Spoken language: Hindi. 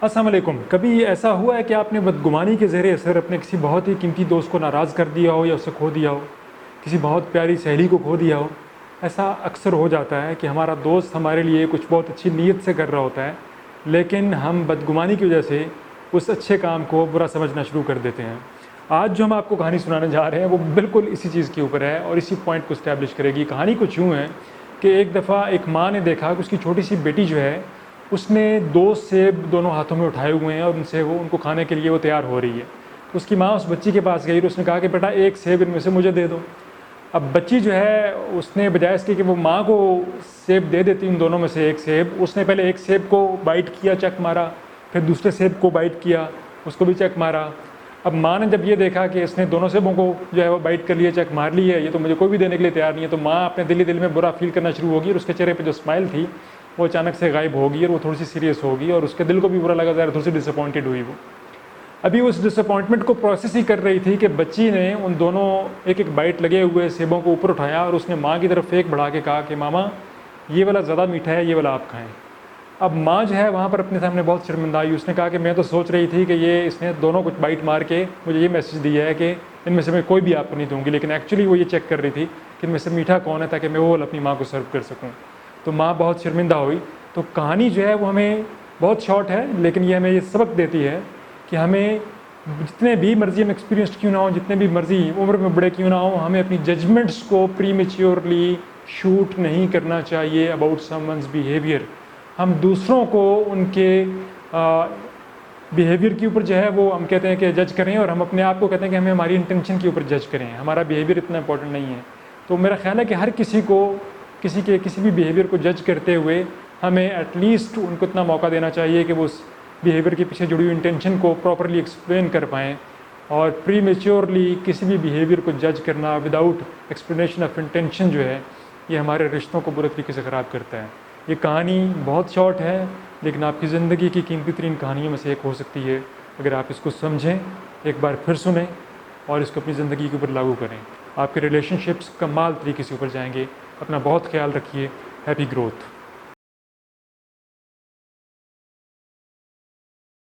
अस्सलाम वालेकुम। कभी ऐसा हुआ है कि आपने बदगुमानी के ज़रिए असर अपने किसी बहुत ही कीमती दोस्त को नाराज़ कर दिया हो या उसे खो दिया हो, किसी बहुत प्यारी सहेली को खो दिया हो? ऐसा अक्सर हो जाता है कि हमारा दोस्त हमारे लिए कुछ बहुत अच्छी नीयत से कर रहा होता है, लेकिन हम बदगुमानी की वजह से उस अच्छे काम को बुरा समझना शुरू कर देते हैं। आज जो हम आपको कहानी सुनाने जा रहे हैं वो बिल्कुल इसी चीज़ के ऊपर है और इसी पॉइंट को इस्टेब्लिश करेगी। कहानी कुछ यूँ है कि एक दफ़ा एक माँ ने देखा कि उसकी छोटी सी बेटी जो है, उसने 2 सेब दोनों हाथों में उठाए हुए हैं और उनको खाने के लिए वो तैयार हो रही है। तो उसकी माँ उस बच्ची के पास गई और उसने कहा कि बेटा एक सेब इनमें से मुझे दे दो। अब बच्ची जो है, उसने बजाय इसके कि वो माँ को सेब दे देती उन दोनों में से एक सेब, उसने पहले एक सेब को बाइट किया, चक मारा, फिर दूसरे सेब को बाइट किया, उसको भी चक मारा। अब माँ ने जब ये देखा कि इसने दोनों सेबों को जो है वो बाइट कर लिया, चक मार ली है, ये तो मुझे कोई भी देने के लिए तैयार नहीं है, तो माँ अपने दिल में बुरा फील करना शुरू होगी और उसके चेहरे पे जो स्माइल थी वो अचानक से गायब होगी और वो थोड़ी सी सीरियस होगी और उसके दिल को भी बुरा लगा, ज़रा थोड़ी सी डिसअपॉइंटेड हुई वो। अभी उस डिसअपॉइंटमेंट को प्रोसेस ही कर रही थी कि बच्ची ने उन दोनों एक एक बाइट लगे हुए सेबों को ऊपर उठाया और उसने माँ की तरफ फेंक बढ़ा के कहा कि मामा ये वाला ज़्यादा मीठा है, ये वाला आप खाएँ। अब माँ जो है वहाँ पर अपने सामने बहुत शर्मिंदा आई। उसने कहा कि मैं तो सोच रही थी कि ये इसने दोनों कुछ बाइट मार के मुझे ये मैसेज दिया है कि इनमें से मैं कोई भी आपको नहीं दूंगी, लेकिन एक्चुअली वो ये चेक कर रही थी कि इनमें से मीठा कौन है ताकि मैं वो अपनी माँ को सर्व कर सकूँ। तो माँ बहुत शर्मिंदा हुई। तो कहानी जो है वो हमें बहुत शॉर्ट है, लेकिन ये हमें ये सबक देती है कि हमें जितने भी मर्जी हम एक्सपीरियंस्ड क्यों ना हो, जितने भी मर्जी उम्र में बड़े क्यों ना हो, हमें अपनी जजमेंट्स को प्रीमेच्योरली शूट नहीं करना चाहिए अबाउट समवन्स बिहेवियर। हम दूसरों को उनके बिहेवियर के ऊपर जो है वो हम कहते हैं कि जज करें, और हम अपने आप को कहते हैं कि हमें हमारी इंटेंशन के ऊपर जज करें। हमारा बिहेवियर इतना इंपॉर्टेंट नहीं है। तो मेरा ख्याल है कि हर किसी को किसी के किसी भी बिहेवियर को जज करते हुए हमें एटलीस्ट उनको इतना मौका देना चाहिए कि वो उस बिहेवियर के पीछे जुड़ी हुई इंटेंशन को प्रॉपरली एक्सप्लेन कर पाएँ। और प्रीमेच्योरली किसी भी बिहेवियर को जज करना विदाउट एक्सप्लेनेशन ऑफ इंटेंशन जो है, ये हमारे रिश्तों को बुरे तरीके से ख़राब करता है। ये कहानी बहुत शॉर्ट है, लेकिन आपकी ज़िंदगी की कीमती तरीन कहानियों में से एक हो सकती है अगर आप इसको समझें, एक बार फिर सुनें और इसको अपनी ज़िंदगी के ऊपर लागू करें। आपके रिलेशनशिप्स कमाल तरीके से ऊपर जाएंगे। अपना बहुत ख्याल रखिए। Happy growth.